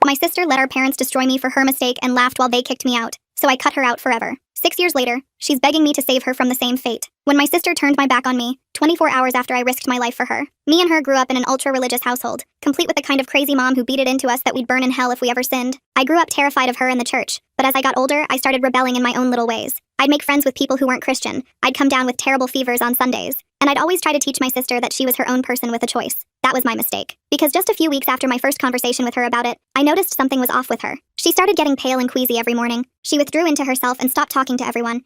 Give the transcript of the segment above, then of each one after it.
My sister let our parents destroy me for her mistake and laughed while they kicked me out, so I cut her out forever. 6 years later, she's begging me to save her from the same fate. When my sister turned my back on me, 24 hours after I risked my life for her. Me and her grew up in an ultra-religious household, complete with the kind of crazy mom who beat it into us that we'd burn in hell if we ever sinned. I grew up terrified of her and the church, but as I got older, I started rebelling in my own little ways. I'd make friends with people who weren't Christian, I'd come down with terrible fevers on Sundays, and I'd always try to teach my sister that she was her own person with a choice. That was my mistake. Because just a few weeks after my first conversation with her about it, I noticed something was off with her. She started getting pale and queasy every morning. She withdrew into herself and stopped talking to everyone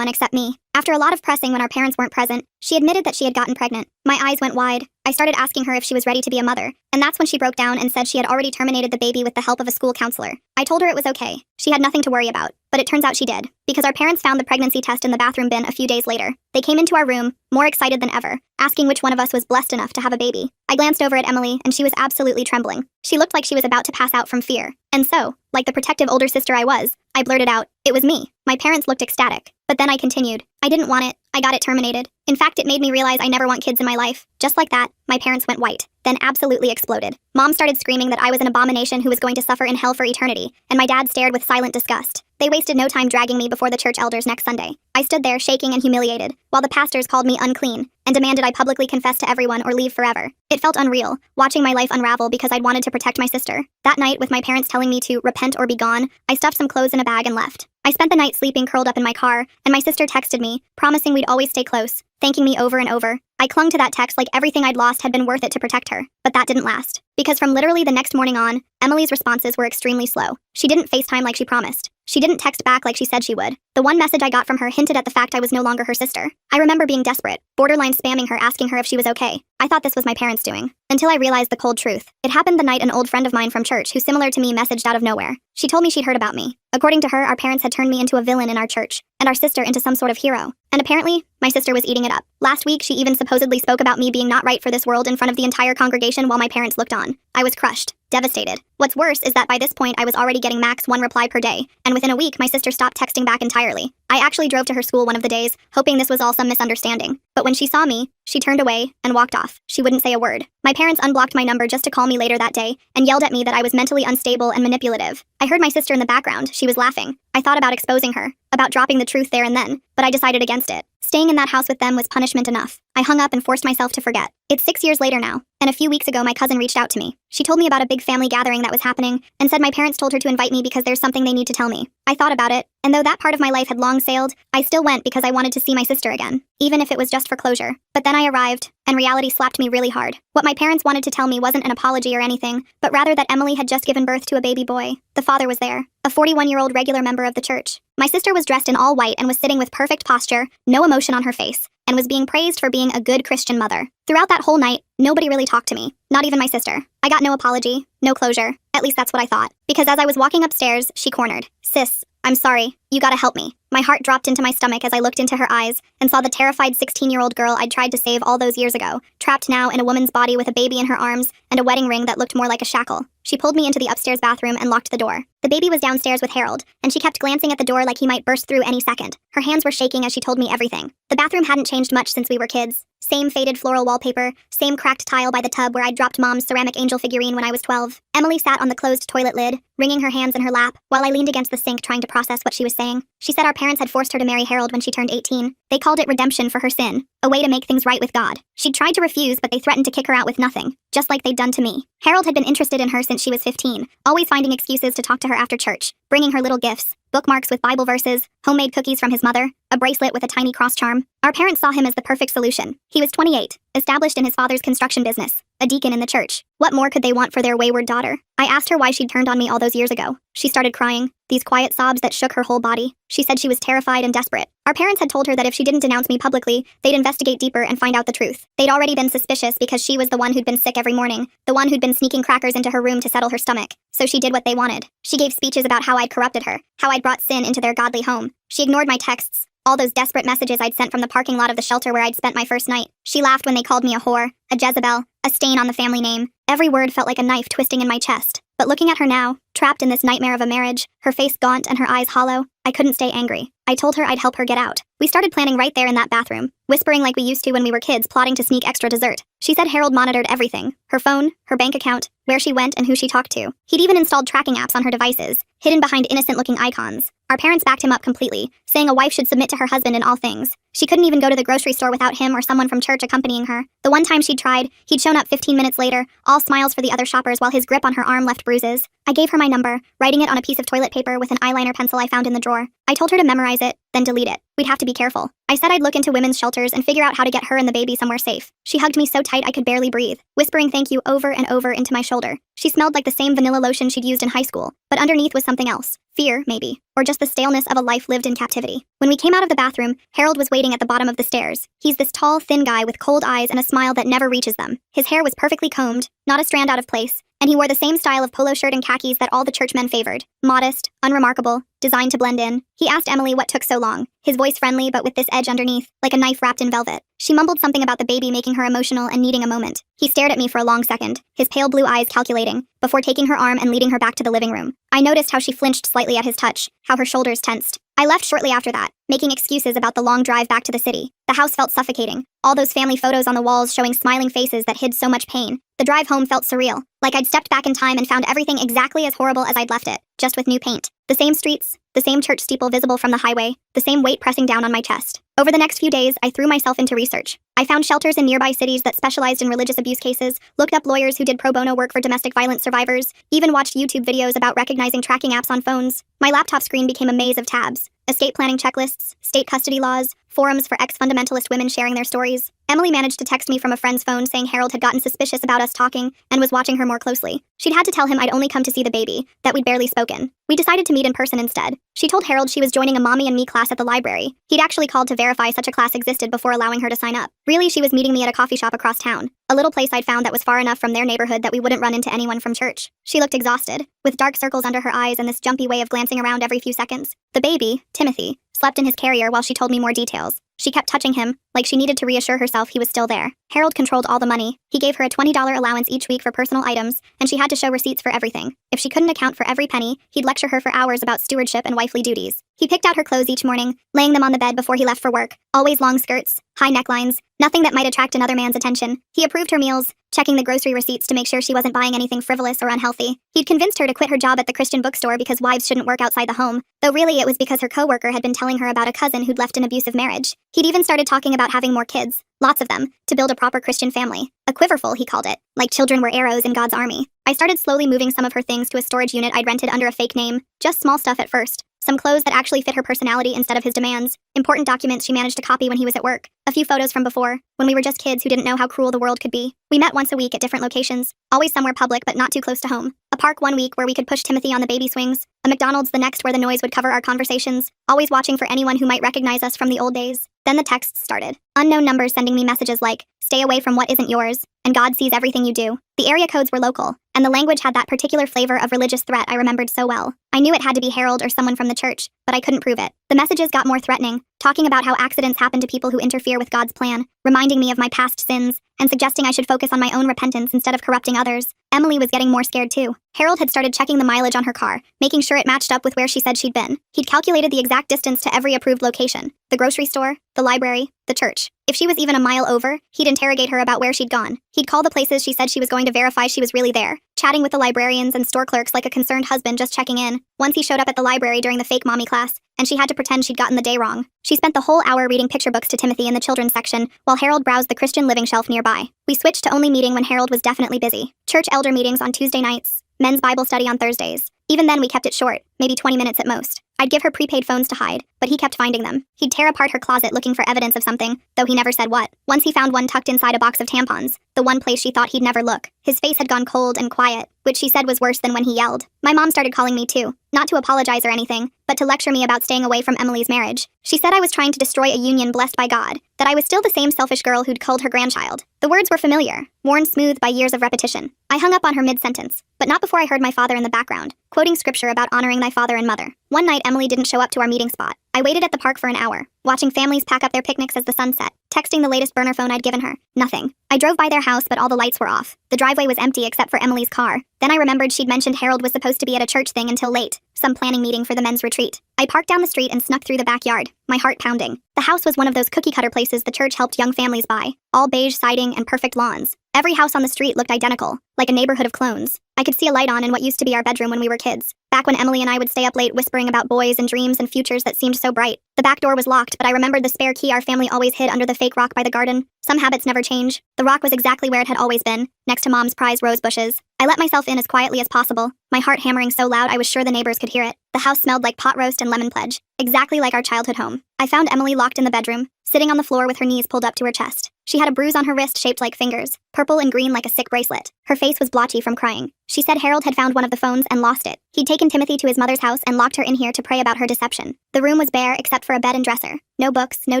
except me. After a lot of pressing when our parents weren't present, she admitted that she had gotten pregnant. My eyes went wide. I started asking her if she was ready to be a mother, and that's when she broke down and said she had already terminated the baby with the help of a school counselor. I told her it was okay. She had nothing to worry about, but it turns out she did, because our parents found the pregnancy test in the bathroom bin a few days later. They came into our room, more excited than ever, asking which one of us was blessed enough to have a baby. I glanced over at Emily, and she was absolutely trembling. She looked like she was about to pass out from fear. And so, like the protective older sister I was, I blurted out, "It was me." My parents looked ecstatic. But then I continued, "I didn't want it. I got it terminated." In fact, it made me realize I never want kids in my life. Just like that, my parents went white, then absolutely exploded. Mom started screaming that I was an abomination who was going to suffer in hell for eternity, and my dad stared with silent disgust. They wasted no time dragging me before the church elders next Sunday. I stood there shaking and humiliated, while the pastors called me unclean and demanded I publicly confess to everyone or leave forever. It felt unreal, watching my life unravel because I'd wanted to protect my sister. That night, with my parents telling me to repent or be gone, I stuffed some clothes in a bag and left. I spent the night sleeping curled up in my car, and my sister texted me, promising we'd always stay close, thanking me over and over. I clung to that text like everything I'd lost had been worth it to protect her. But that didn't last. Because from literally the next morning on, Emily's responses were extremely slow. She didn't FaceTime like she promised. She didn't text back like she said she would. The one message I got from her hinted at the fact I was no longer her sister. I remember being desperate, borderline spamming her asking her if she was okay. I thought this was my parents doing. Until I realized the cold truth. It happened the night an old friend of mine from church who similar to me messaged out of nowhere. She told me she'd heard about me. According to her, our parents had turned me into a villain in our church, and our sister into some sort of hero. And apparently, my sister was eating it up. Last week, she even supposedly spoke about me being not right for this world in front of the entire congregation while my parents looked on. I was crushed. Devastated. What's worse is that by this point I was already getting max 1 reply per day, and within a week my sister stopped texting back entirely. I actually drove to her school one of the days, hoping this was all some misunderstanding. But when she saw me, she turned away and walked off. She wouldn't say a word. My parents unblocked my number just to call me later that day, and yelled at me that I was mentally unstable and manipulative. I heard my sister in the background. She was laughing. I thought about exposing her, about dropping the truth there and then, but I decided against it. Staying in that house with them was punishment enough. I hung up and forced myself to forget. It's 6 years later now, and a few weeks ago my cousin reached out to me. She told me about a big family gathering that was happening, and said my parents told her to invite me because there's something they need to tell me. I thought about it, and though that part of my life had long sailed, I still went because I wanted to see my sister again, even if it was just for closure. But then I arrived, and reality slapped me really hard. What my parents wanted to tell me wasn't an apology or anything, but rather that Emily had just given birth to a baby boy. The father was there, a 41-year-old regular member of the church. My sister was dressed in all white and was sitting with perfect posture, no emotion on her face, and was being praised for being a good Christian mother. Throughout that whole night, nobody really talked to me, not even my sister. I got no apology, no closure, at least that's what I thought. Because as I was walking upstairs, she cornered, "Sis, I'm sorry, you gotta help me." My heart dropped into my stomach as I looked into her eyes and saw the terrified 16-year-old girl I'd tried to save all those years ago, trapped now in a woman's body with a baby in her arms and a wedding ring that looked more like a shackle. She pulled me into the upstairs bathroom and locked the door. The baby was downstairs with Harold, and she kept glancing at the door like he might burst through any second. Her hands were shaking as she told me everything. The bathroom hadn't changed much since we were kids. Same faded floral wallpaper, same cracked tile by the tub where I'd dropped Mom's ceramic angel figurine when I was 12. Emily sat on the closed toilet lid, wringing her hands in her lap, while I leaned against the sink trying to process what she was saying. She said our parents had forced her to marry Harold when she turned 18. They called it redemption for her sin, a way to make things right with God. She'd tried to refuse, but they threatened to kick her out with nothing, just like they'd done to me. Harold had been interested in her since she was 15, always finding excuses to talk to her after church, bringing her little gifts, bookmarks with Bible verses, homemade cookies from his mother, a bracelet with a tiny cross charm. Our parents saw him as the perfect solution. He was 28, established in his father's construction business, a deacon in the church. What more could they want for their wayward daughter? I asked her why she'd turned on me all those years ago. She started crying, these quiet sobs that shook her whole body. She said she was terrified and desperate. Our parents had told her that if she didn't denounce me publicly, they'd investigate deeper and find out the truth. They'd already been suspicious because she was the one who'd been sick every morning, the one who'd been sneaking crackers into her room to settle her stomach. So she did what they wanted. She gave speeches about how I'd corrupted her, how I'd brought sin into their godly home. She ignored my texts, all those desperate messages I'd sent from the parking lot of the shelter where I'd spent my first night. She laughed when they called me a whore, a Jezebel, a stain on the family name. Every word felt like a knife twisting in my chest. But looking at her now, trapped in this nightmare of a marriage, her face gaunt and her eyes hollow, I couldn't stay angry. I told her I'd help her get out. We started planning right there in that bathroom, whispering like we used to when we were kids, plotting to sneak extra dessert. She said Harold monitored everything: her phone, her bank account, where she went, and who she talked to. He'd even installed tracking apps on her devices, hidden behind innocent-looking icons. Our parents backed him up completely, saying a wife should submit to her husband in all things. She couldn't even go to the grocery store without him or someone from church accompanying her. The one time she'd tried, he'd shown up 15 minutes later, all smiles for the other shoppers while his grip on her arm left bruises. I gave her my number, writing it on a piece of toilet paper with an eyeliner pencil I found in the drawer. I told her to memorize it, then delete it. We'd have to be careful. I said I'd look into women's shelters and figure out how to get her and the baby somewhere safe. She hugged me so tight I could barely breathe, whispering thank you over and over into my shoulder. She smelled like the same vanilla lotion she'd used in high school, but underneath was something else. Fear, maybe. Or just the staleness of a life lived in captivity. When we came out of the bathroom, Harold was waiting at the bottom of the stairs. He's this tall, thin guy with cold eyes and a smile that never reaches them. His hair was perfectly combed, not a strand out of place, and he wore the same style of polo shirt and khakis that all the churchmen favored. Modest, unremarkable, designed to blend in. He asked Emily what took so long, his voice friendly but with this edge underneath, like a knife wrapped in velvet. She mumbled something about the baby making her emotional and needing a moment. He stared at me for a long second, his pale blue eyes calculating, before taking her arm and leading her back to the living room. I noticed how she flinched slightly at his touch, how her shoulders tensed. I left shortly after that, making excuses about the long drive back to the city. The house felt suffocating, all those family photos on the walls showing smiling faces that hid so much pain. The drive home felt surreal, like I'd stepped back in time and found everything exactly as horrible as I'd left it, just with new paint. The same streets, the same church steeple visible from the highway, the same weight pressing down on my chest. Over the next few days, I threw myself into research. I found shelters in nearby cities that specialized in religious abuse cases, looked up lawyers who did pro bono work for domestic violence survivors, even watched YouTube videos about recognizing tracking apps on phones. My laptop screen became a maze of tabs. Escape planning checklists, state custody laws, forums for ex-fundamentalist women sharing their stories. Emily managed to text me from a friend's phone saying Harold had gotten suspicious about us talking and was watching her more closely. She'd had to tell him I'd only come to see the baby, that we'd barely spoken. We decided to meet in person instead. She told Harold she was joining a mommy and me class at the library. He'd actually called to verify such a class existed before allowing her to sign up. Really, she was meeting me at a coffee shop across town, a little place I'd found that was far enough from their neighborhood that we wouldn't run into anyone from church. She looked exhausted, with dark circles under her eyes and this jumpy way of glancing around every few seconds. The baby, Timothy, slept in his carrier while she told me more details. She kept touching him, like she needed to reassure herself he was still there. Harold controlled all the money. He gave her a $20 allowance each week for personal items, and she had to show receipts for everything. If she couldn't account for every penny, he'd lecture her for hours about stewardship and wifely duties. He picked out her clothes each morning, laying them on the bed before he left for work. Always long skirts, high necklines, nothing that might attract another man's attention. He approved her meals, checking the grocery receipts to make sure she wasn't buying anything frivolous or unhealthy. He'd convinced her to quit her job at the Christian bookstore because wives shouldn't work outside the home, though really it was because her coworker had been telling her about a cousin who'd left an abusive marriage. He'd even started talking about having more kids, lots of them, to build a proper Christian family. A quiverful, he called it, like children were arrows in God's army. I started slowly moving some of her things to a storage unit I'd rented under a fake name, just small stuff at first. Some clothes that actually fit her personality instead of his demands, important documents she managed to copy when he was at work, a few photos from before, when we were just kids who didn't know how cruel the world could be. We met once a week at different locations, always somewhere public but not too close to home. A park one week where we could push Timothy on the baby swings, a McDonald's the next where the noise would cover our conversations, always watching for anyone who might recognize us from the old days. Then the texts started. Unknown numbers sending me messages like, "Stay away from what isn't yours," and "God sees everything you do." The area codes were local, and the language had that particular flavor of religious threat I remembered so well. I knew it had to be Harold or someone from the church, but I couldn't prove it. The messages got more threatening, talking about how accidents happen to people who interfere with God's plan, reminding me of my past sins, and suggesting I should focus on my own repentance instead of corrupting others. Emily was getting more scared too. Harold had started checking the mileage on her car, making sure it matched up with where she said she'd been. He'd calculated the exact distance to every approved location: the grocery store, the library, the church. If she was even a mile over, he'd interrogate her about where she'd gone. He'd call the places she said she was going to verify she was really there, chatting with the librarians and store clerks like a concerned husband just checking in. Once he showed up at the library during the fake mommy class, and she had to pretend she'd gotten the day wrong. She spent the whole hour reading picture books to Timothy in the children's section, while Harold browsed the Christian living shelf nearby. We switched to only meeting when Harold was definitely busy. Church elder meetings on Tuesday nights, men's Bible study on Thursdays. Even then we kept it short, maybe 20 minutes at most. I'd give her prepaid phones to hide, but he kept finding them. He'd tear apart her closet looking for evidence of something, though he never said what. Once he found one tucked inside a box of tampons, the one place she thought he'd never look. His face had gone cold and quiet, which she said was worse than when he yelled. My mom started calling me too, not to apologize or anything, but to lecture me about staying away from Emily's marriage. She said I was trying to destroy a union blessed by God, that I was still the same selfish girl who'd culled her grandchild. The words were familiar, worn smooth by years of repetition. I hung up on her mid-sentence, but not before I heard my father in the background, quoting scripture about honoring thy father and mother. One night Emily didn't show up to our meeting spot. I waited at the park for an hour, watching families pack up their picnics as the sun set, texting the latest burner phone I'd given her. Nothing. I drove by their house, but all the lights were off. The driveway was empty except for Emily's car. Then I remembered she'd mentioned Harold was supposed to be at a church thing until late, some planning meeting for the men's retreat. I parked down the street and snuck through the backyard, my heart pounding. The house was one of those cookie-cutter places the church helped young families buy, all beige siding and perfect lawns. Every house on the street looked identical, like a neighborhood of clones. I could see a light on in what used to be our bedroom when we were kids, back when Emily and I would stay up late whispering about boys and dreams and futures that seemed so bright. The back door was locked, but I remembered the spare key our family always hid under the fake rock by the garden. Some habits never change. The rock was exactly where it had always been, next to Mom's prized rose bushes. I let myself in as quietly as possible, my heart hammering so loud I was sure the neighbors could hear it. The house smelled like pot roast and lemon pledge, exactly like our childhood home. I found Emily locked in the bedroom, sitting on the floor with her knees pulled up to her chest. She had a bruise on her wrist shaped like fingers, purple and green like a sick bracelet. Her face was blotchy from crying. She said Harold had found one of the phones and lost it. He'd taken Timothy to his mother's house and locked her in here to pray about her deception. The room was bare except for a bed and dresser. No books, no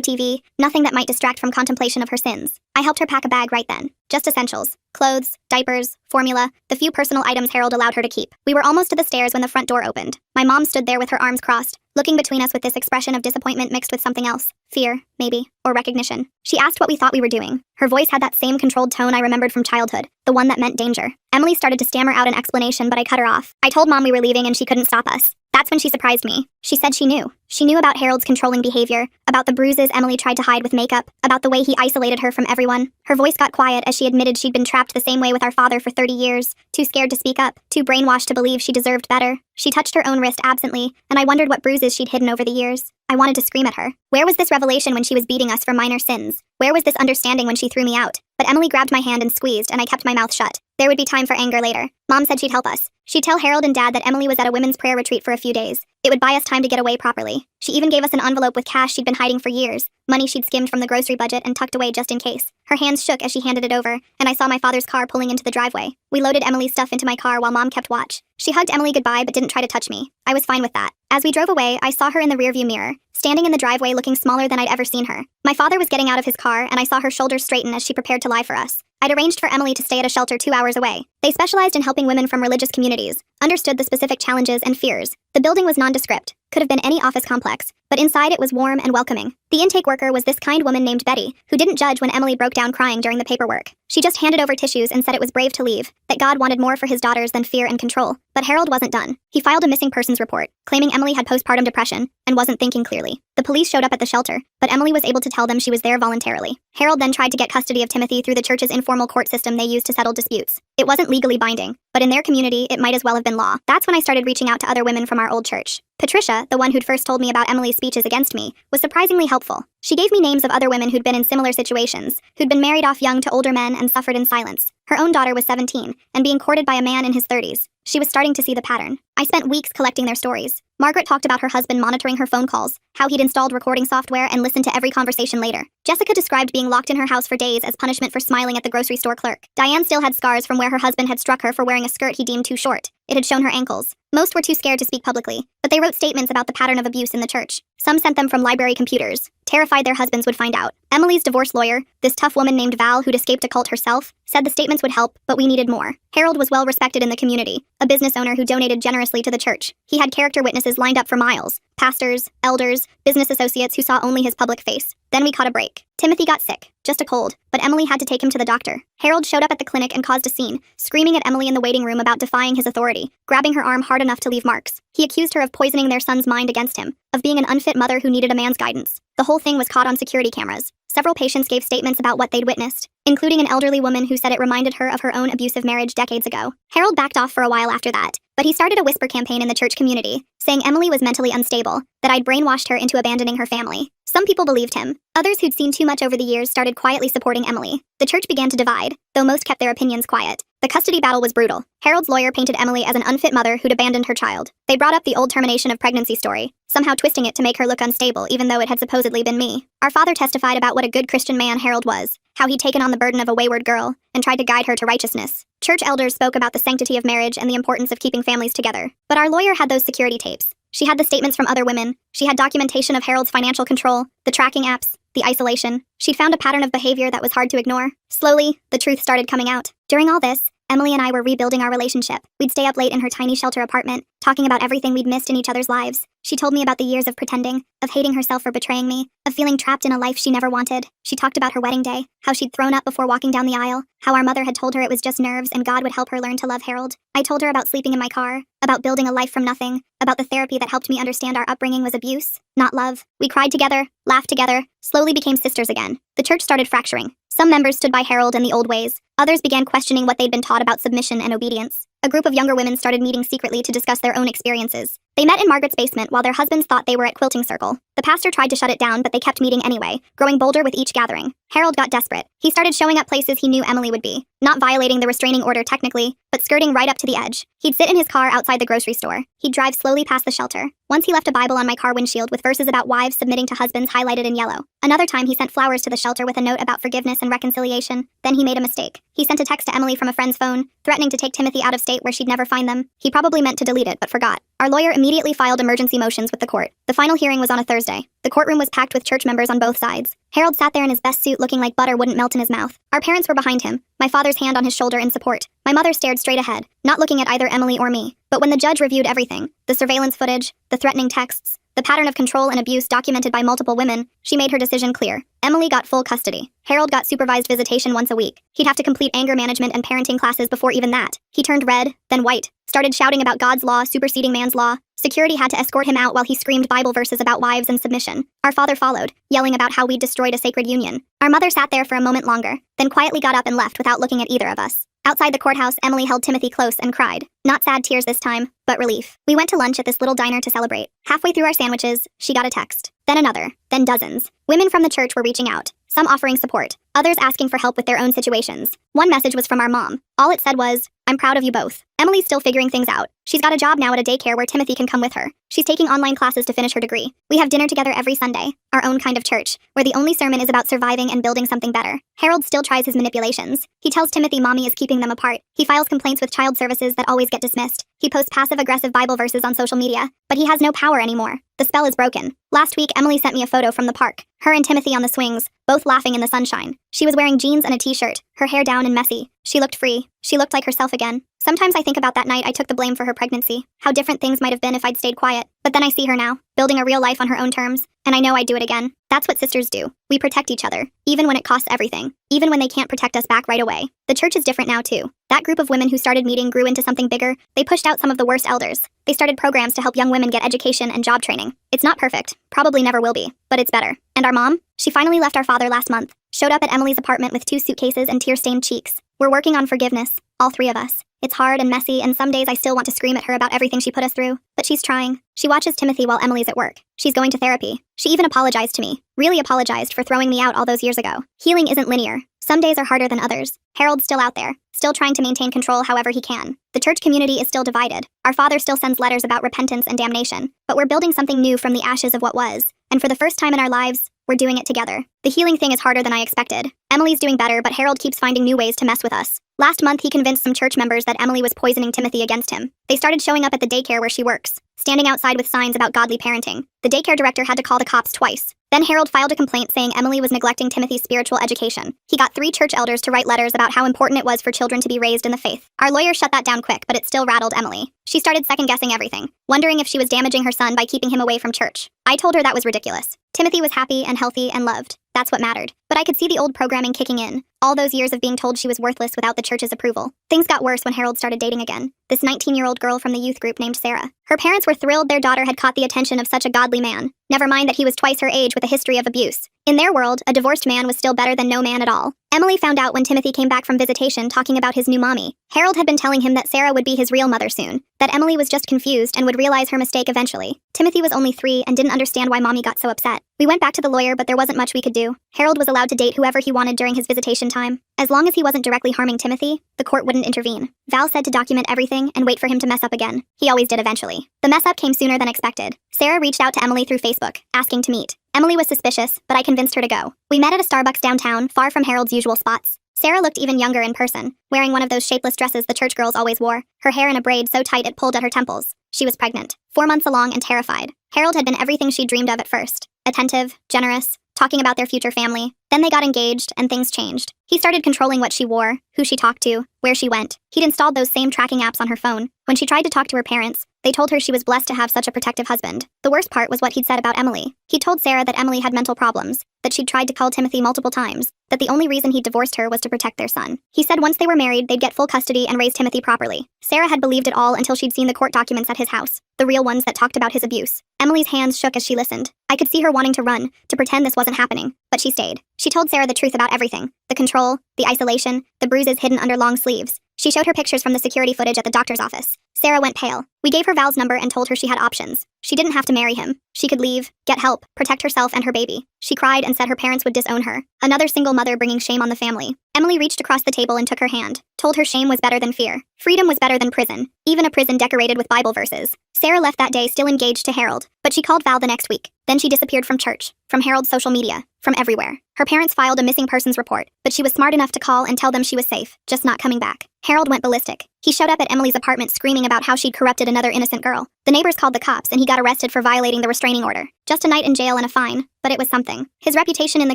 TV, nothing that might distract from contemplation of her sins. I helped her pack a bag right then. Just essentials. Clothes, diapers, formula, the few personal items Harold allowed her to keep. We were almost to the stairs when the front door opened. My mom stood there with her arms crossed, looking between us with this expression of disappointment mixed with something else. Fear, maybe, or recognition. She asked what we thought we were doing. Her voice had that same controlled tone I remembered from childhood, the one that meant danger. Emily started to stammer out an explanation, but I cut her off. I told Mom we were leaving and she couldn't stop us. That's when she surprised me. She said she knew. She knew about Harold's controlling behavior, about the bruises Emily tried to hide with makeup, about the way he isolated her from everyone. Her voice got quiet as she admitted she'd been trapped the same way with our father for 30 years, too scared to speak up, too brainwashed to believe she deserved better. She touched her own wrist absently, and I wondered what bruises she'd hidden over the years. I wanted to scream at her. Where was this revelation when she was beating us for minor sins? Where was this understanding when she threw me out? But Emily grabbed my hand and squeezed, and I kept my mouth shut. There would be time for anger later. Mom said she'd help us. She'd tell Harold and Dad that Emily was at a women's prayer retreat for a few days. It would buy us time to get away properly. She even gave us an envelope with cash she'd been hiding for years, money she'd skimmed from the grocery budget and tucked away just in case. Her hands shook as she handed it over, and I saw my father's car pulling into the driveway. We loaded Emily's stuff into my car while Mom kept watch. She hugged Emily goodbye but didn't try to touch me. I was fine with that. As we drove away, I saw her in the rearview mirror, standing in the driveway looking smaller than I'd ever seen her. My father was getting out of his car, and I saw her shoulders straighten as she prepared to lie for us. I'd arranged for Emily to stay at a shelter 2 hours away. They specialized in helping women from religious communities, understood the specific challenges and fears. The building was nondescript, could have been any office complex, but inside it was warm and welcoming. The intake worker was this kind woman named Betty, who didn't judge when Emily broke down crying during the paperwork. She just handed over tissues and said it was brave to leave, that God wanted more for his daughters than fear and control. But Harold wasn't done. He filed a missing persons report, claiming Emily had postpartum depression and wasn't thinking clearly. The police showed up at the shelter, but Emily was able to tell them she was there voluntarily. Harold then tried to get custody of Timothy through the church's informal court system they used to settle disputes. It wasn't legally binding, but in their community, it might as well have been law. That's when I started reaching out to other women from our old church. Patricia, the one who'd first told me about Emily's speeches against me, was surprisingly helpful. She gave me names of other women who'd been in similar situations, who'd been married off young to older men and suffered in silence. Her own daughter was 17, and being courted by a man in his 30s. She was starting to see the pattern. I spent weeks collecting their stories. Margaret talked about her husband monitoring her phone calls, how he'd installed recording software and listened to every conversation later. Jessica described being locked in her house for days as punishment for smiling at the grocery store clerk. Diane still had scars from where her husband had struck her for wearing a skirt he deemed too short. It had shown her ankles. Most were too scared to speak publicly, but they wrote statements about the pattern of abuse in the church. Some sent them from library computers, terrified their husbands would find out. Emily's divorce lawyer, this tough woman named Val who'd escaped a cult herself, said the statements would help, but we needed more. Harold was well respected in the community, a business owner who donated generously to the church. He had character witnesses lined up for miles, pastors, elders, business associates who saw only his public face. Then we caught a break. Timothy got sick, just a cold, but Emily had to take him to the doctor. Harold showed up at the clinic and caused a scene, screaming at Emily in the waiting room about defying his authority, grabbing her arm hard enough to leave marks. He accused her of poisoning their son's mind against him, of being an unfit mother who needed a man's guidance. The whole thing was caught on security cameras. Several patients gave statements about what they'd witnessed, including an elderly woman who said it reminded her of her own abusive marriage decades ago. Harold backed off for a while after that, but he started a whisper campaign in the church community, saying Emily was mentally unstable, that I'd brainwashed her into abandoning her family. Some people believed him. Others who'd seen too much over the years started quietly supporting Emily. The church began to divide, though most kept their opinions quiet. The custody battle was brutal. Harold's lawyer painted Emily as an unfit mother who'd abandoned her child. They brought up the old termination of pregnancy story, somehow twisting it to make her look unstable even though it had supposedly been me. Our father testified about what a good Christian man Harold was, how he'd taken on the burden of a wayward girl, and tried to guide her to righteousness. Church elders spoke about the sanctity of marriage and the importance of keeping families together. But our lawyer had those security tapes. She had the statements from other women. She had documentation of Harold's financial control, the tracking apps, the isolation. She'd found a pattern of behavior that was hard to ignore. Slowly, the truth started coming out. During all this, Emily and I were rebuilding our relationship. We'd stay up late in her tiny shelter apartment, talking about everything we'd missed in each other's lives. She told me about the years of pretending, of hating herself for betraying me, of feeling trapped in a life she never wanted. She talked about her wedding day, how she'd thrown up before walking down the aisle, how our mother had told her it was just nerves and God would help her learn to love Harold. I told her about sleeping in my car, about building a life from nothing, about the therapy that helped me understand our upbringing was abuse, not love. We cried together, laughed together, slowly became sisters again. The church started fracturing. Some members stood by Harold and the old ways. Others began questioning what they'd been taught about submission and obedience. A group of younger women started meeting secretly to discuss their own experiences. They met in Margaret's basement while their husbands thought they were at quilting circle. The pastor tried to shut it down, but they kept meeting anyway, growing bolder with each gathering. Harold got desperate. He started showing up places he knew Emily would be, not violating the restraining order technically, but skirting right up to the edge. He'd sit in his car outside the grocery store. He'd drive slowly past the shelter. Once he left a Bible on my car windshield with verses about wives submitting to husbands highlighted in yellow. Another time he sent flowers to the shelter with a note about forgiveness and reconciliation. Then he made a mistake. He sent a text to Emily from a friend's phone, threatening to take Timothy out of state where she'd never find them. He probably meant to delete it, but forgot. Our lawyer immediately filed emergency motions with the court. The final hearing was on a Thursday. The courtroom was packed with church members on both sides. Harold sat there in his best suit looking like butter wouldn't melt in his mouth. Our parents were behind him, my father's hand on his shoulder in support. My mother stared straight ahead, not looking at either Emily or me. But when the judge reviewed everything, the surveillance footage, the threatening texts, the pattern of control and abuse documented by multiple women, she made her decision clear. Emily got full custody. Harold got supervised visitation once a week. He'd have to complete anger management and parenting classes before even that. He turned red, then white, started shouting about God's law superseding man's law. Security had to escort him out while he screamed Bible verses about wives and submission. Our father followed, yelling about how we'd destroyed a sacred union. Our mother sat there for a moment longer, then quietly got up and left without looking at either of us. Outside the courthouse, Emily held Timothy close and cried. Not sad tears this time, but relief. We went to lunch at this little diner to celebrate. Halfway through our sandwiches, she got a text. Then another. Then dozens. Women from the church were reaching out, some offering support, others asking for help with their own situations. One message was from our mom. All it said was, "I'm proud of you both." Emily's still figuring things out. She's got a job now at a daycare where Timothy can come with her. She's taking online classes to finish her degree. We have dinner together every Sunday, our own kind of church, where the only sermon is about surviving and building something better. Harold still tries his manipulations. He tells Timothy mommy is keeping them apart. He files complaints with child services that always get dismissed. He posts passive-aggressive Bible verses on social media, but he has no power anymore. The spell is broken. Last week, Emily sent me a photo from the park. Her and Timothy on the swings, both laughing in the sunshine. She was wearing jeans and a t-shirt, her hair down and messy. She looked free. She looked like herself again. Sometimes I think about that night I took the blame for her pregnancy, how different things might have been if I'd stayed quiet. But then I see her now, building a real life on her own terms, and I know I'd do it again. That's what sisters do. We protect each other, even when it costs everything, even when they can't protect us back right away. The church is different now too. That group of women who started meeting grew into something bigger. They pushed out some of the worst elders. They started programs to help young women get education and job training. It's not perfect, probably never will be, but it's better. And our mom? She finally left our father last month, showed up at Emily's apartment with 2 suitcases and tear-stained cheeks. We're working on forgiveness, all 3 of us. It's hard and messy, and some days I still want to scream at her about everything she put us through, but she's trying. She watches Timothy while Emily's at work. She's going to therapy. She even apologized to me, really apologized for throwing me out all those years ago. Healing isn't linear. Some days are harder than others. Harold's still out there, still trying to maintain control however he can. The church community is still divided. Our father still sends letters about repentance and damnation, but we're building something new from the ashes of what was, and for the first time in our lives, we're doing it together. The healing thing is harder than I expected. Emily's doing better, but Harold keeps finding new ways to mess with us. Last month, he convinced some church members that Emily was poisoning Timothy against him. They started showing up at the daycare where she works, standing outside with signs about godly parenting. The daycare director had to call the cops twice. Then Harold filed a complaint saying Emily was neglecting Timothy's spiritual education. He got 3 church elders to write letters about how important it was for children to be raised in the faith. Our lawyer shut that down quick, but it still rattled Emily. She started second-guessing everything, wondering if she was damaging her son by keeping him away from church. I told her that was ridiculous. Timothy was happy and healthy and loved. That's what mattered. But I could see the old programming kicking in. All those years of being told she was worthless without the church's approval. Things got worse when Harold started dating again. This 19-year-old girl from the youth group named Sarah. Her parents were thrilled their daughter had caught the attention of such a godly man. Never mind that he was twice her age with a history of abuse. In their world, a divorced man was still better than no man at all. Emily found out when Timothy came back from visitation talking about his new mommy. Harold had been telling him that Sarah would be his real mother soon, that Emily was just confused and would realize her mistake eventually. Timothy was only 3 and didn't understand why mommy got so upset. We went back to the lawyer, but there wasn't much we could do. Harold was allowed to date whoever he wanted during his visitation time. As long as he wasn't directly harming Timothy, the court wouldn't intervene. Val said to document everything and wait for him to mess up again. He always did eventually. The mess up came sooner than expected. Sarah reached out to Emily through Facebook, asking to meet. Emily was suspicious, but I convinced her to go. We met at a Starbucks downtown, far from Harold's usual spots. Sarah looked even younger in person, wearing one of those shapeless dresses the church girls always wore, her hair in a braid so tight it pulled at her temples. She was pregnant, 4 months along and terrified. Harold had been everything she dreamed of at first. Attentive, generous, talking about their future family. Then they got engaged, and things changed. He started controlling what she wore, who she talked to, where she went. He'd installed those same tracking apps on her phone. When she tried to talk to her parents, They told her she was blessed to have such a protective husband. The worst part was what he'd said about Emily. He told Sarah that Emily had mental problems, that she'd tried to call Timothy multiple times, that the only reason he'd divorced her was to protect their son. He said once they were married, they'd get full custody and raise Timothy properly. Sarah had believed it all until she'd seen the court documents at his house, the real ones that talked about his abuse. Emily's hands shook as she listened. I could see her wanting to run, to pretend this wasn't happening, but she stayed. She told Sarah the truth about everything, the control, the isolation, the bruises hidden under long sleeves. She showed her pictures from the security footage at the doctor's office. Sarah went pale. We gave her Val's number and told her she had options. She didn't have to marry him. She could leave, get help, protect herself and her baby. She cried and said her parents would disown her. Another single mother bringing shame on the family. Emily reached across the table and took her hand. Told her shame was better than fear. Freedom was better than prison. Even a prison decorated with Bible verses. Sarah left that day still engaged to Harold, but she called Val the next week. Then she disappeared from church, from Harold's social media, from everywhere. Her parents filed a missing persons report, but she was smart enough to call and tell them she was safe, just not coming back. Harold went ballistic. He showed up at Emily's apartment screaming about how she'd corrupted another innocent girl. The neighbors called the cops and he got arrested for violating the restraining order. Just a night in jail and a fine, but it was something. His reputation in the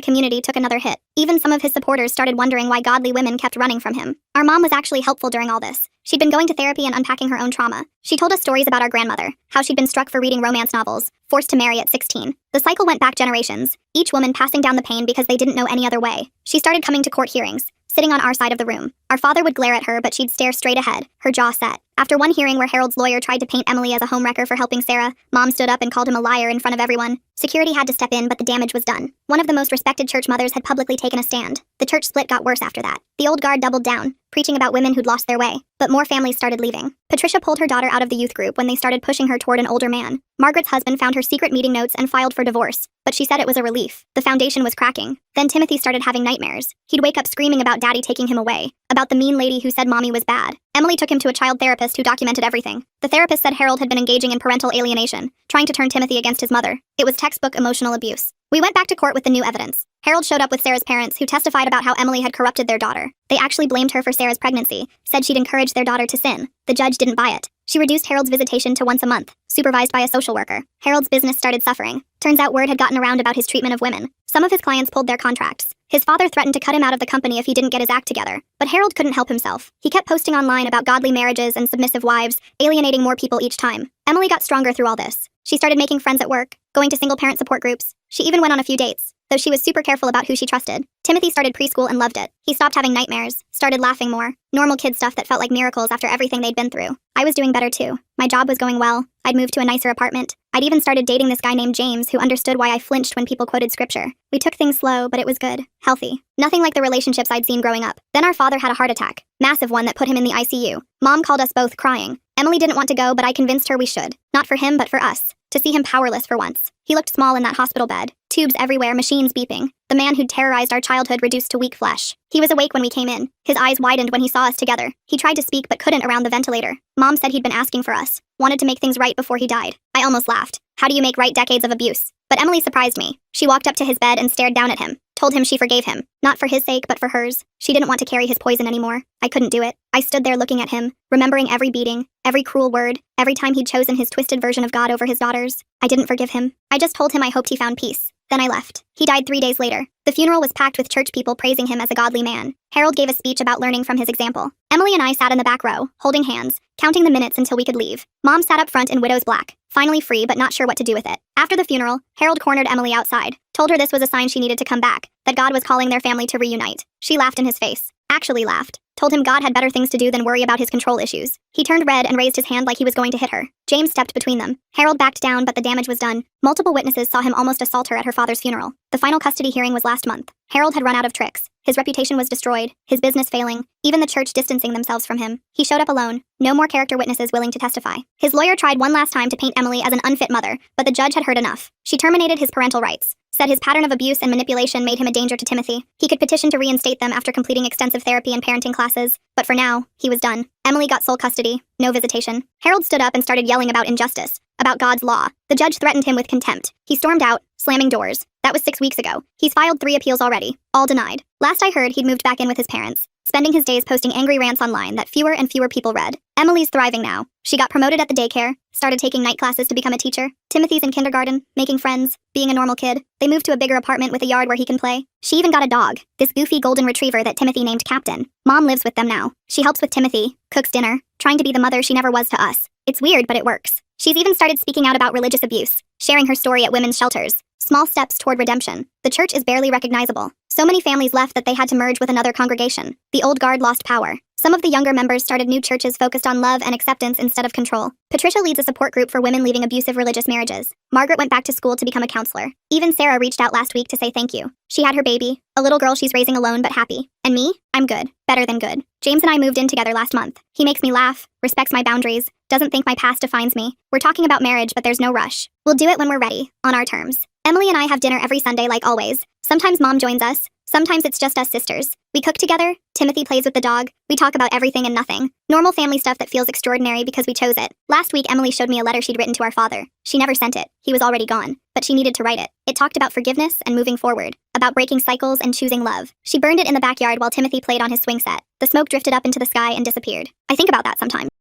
community took another hit. Even some of his supporters started wondering why godly women kept running from him. Our mom was actually helpful during all this. She'd been going to therapy and unpacking her own trauma. She told us stories about our grandmother, how she'd been struck for reading romance novels, forced to marry at 16. The cycle went back generations, each woman passing down the pain because they didn't know any other way. She started coming to court hearings, sitting on our side of the room. Our father would glare at her, but she'd stare straight ahead, her jaw set. After one hearing where Harold's lawyer tried to paint Emily as a homewrecker for helping Sarah, Mom stood up and called him a liar in front of everyone. Security had to step in, but the damage was done. One of the most respected church mothers had publicly taken a stand. The church split got worse after that. The old guard doubled down, preaching about women who'd lost their way. But more families started leaving. Patricia pulled her daughter out of the youth group when they started pushing her toward an older man. Margaret's husband found her secret meeting notes and filed for divorce, but she said it was a relief. The foundation was cracking. Then Timothy started having nightmares. He'd wake up screaming about Daddy taking him away, about the mean lady who said Mommy was bad. Emily took him to a child therapist who documented everything. The therapist said Harold had been engaging in parental alienation, trying to turn Timothy against his mother. It was textbook emotional abuse. We went back to court with the new evidence. Harold showed up with Sarah's parents, who testified about how Emily had corrupted their daughter. They actually blamed her for Sarah's pregnancy, said she'd encouraged their daughter to sin. The judge didn't buy it. She reduced Harold's visitation to once a month, supervised by a social worker. Harold's business started suffering. Turns out word had gotten around about his treatment of women. Some of his clients pulled their contracts. His father threatened to cut him out of the company if he didn't get his act together. But Harold couldn't help himself. He kept posting online about godly marriages and submissive wives, alienating more people each time. Emily got stronger through all this. She started making friends at work, going to single-parent support groups. She even went on a few dates, though she was super careful about who she trusted. Timothy started preschool and loved it. He stopped having nightmares, started laughing more. Normal kid stuff that felt like miracles after everything they'd been through. I was doing better too. My job was going well. I'd moved to a nicer apartment. I'd even started dating this guy named James who understood why I flinched when people quoted scripture. We took things slow, but it was good. Healthy. Nothing like the relationships I'd seen growing up. Then our father had a heart attack. Massive one that put him in the ICU. Mom called us both crying. Emily didn't want to go, but I convinced her we should. Not for him, but for us. To see him powerless for once. He looked small in that hospital bed. Tubes everywhere, machines beeping. The man who'd terrorized our childhood reduced to weak flesh. He was awake when we came in. His eyes widened when he saw us together. He tried to speak but couldn't around the ventilator. Mom said he'd been asking for us. Wanted to make things right before he died. I almost laughed. How do you make right decades of abuse? But Emily surprised me. She walked up to his bed and stared down at him. Told him she forgave him. Not for his sake, but for hers. She didn't want to carry his poison anymore. I couldn't do it. I stood there looking at him, remembering every beating, every cruel word, every time he'd chosen his twisted version of God over his daughters. I didn't forgive him. I just told him I hoped he found peace. Then I left. He died 3 days later. The funeral was packed with church people praising him as a godly man. Harold gave a speech about learning from his example. Emily and I sat in the back row, holding hands, counting the minutes until we could leave. Mom sat up front in widow's black, finally free but not sure what to do with it. After the funeral, Harold cornered Emily outside, told her this was a sign she needed to come back, that God was calling their family to reunite. She laughed in his face. Actually laughed. Told him God had better things to do than worry about his control issues. He turned red and raised his hand like he was going to hit her. James stepped between them. Harold backed down, but the damage was done. Multiple witnesses saw him almost assault her at her father's funeral. The final custody hearing was last month. Harold had run out of tricks. His reputation was destroyed, his business failing, even the church distancing themselves from him. He showed up alone. No more character witnesses willing to testify. His lawyer tried one last time to paint Emily as an unfit mother, but the judge had heard enough. She terminated his parental rights. Said his pattern of abuse and manipulation made him a danger to Timothy. He could petition to reinstate them after completing extensive therapy and parenting classes, but for now, he was done. Emily got sole custody, no visitation. Harold stood up and started yelling about injustice, about God's law. The judge threatened him with contempt. He stormed out, slamming doors. That was 6 weeks ago. He's filed 3 appeals already, all denied. Last I heard, he'd moved back in with his parents, spending his days posting angry rants online that fewer and fewer people read. Emily's thriving now. She got promoted at the daycare, started taking night classes to become a teacher. Timothy's in kindergarten, making friends, being a normal kid. They moved to a bigger apartment with a yard where he can play. She even got a dog, this goofy golden retriever that Timothy named Captain. Mom lives with them now. She helps with Timothy, cooks dinner, trying to be the mother she never was to us. It's weird, but it works. She's even started speaking out about religious abuse, sharing her story at women's shelters. Small steps toward redemption. The church is barely recognizable. So many families left that they had to merge with another congregation. The old guard lost power. Some of the younger members started new churches focused on love and acceptance instead of control. Patricia leads a support group for women leaving abusive religious marriages. Margaret went back to school to become a counselor. Even Sarah reached out last week to say thank you. She had her baby, a little girl she's raising alone but happy. And me? I'm good. Better than good. James and I moved in together last month. He makes me laugh, respects my boundaries, doesn't think my past defines me. We're talking about marriage, but there's no rush. We'll do it when we're ready, on our terms. Emily and I have dinner every Sunday like always. Sometimes Mom joins us. Sometimes it's just us sisters. We cook together. Timothy plays with the dog. We talk about everything and nothing. Normal family stuff that feels extraordinary because we chose it. Last week, Emily showed me a letter she'd written to our father. She never sent it. He was already gone. But she needed to write it. It talked about forgiveness and moving forward. About breaking cycles and choosing love. She burned it in the backyard while Timothy played on his swing set. The smoke drifted up into the sky and disappeared. I think about that sometimes.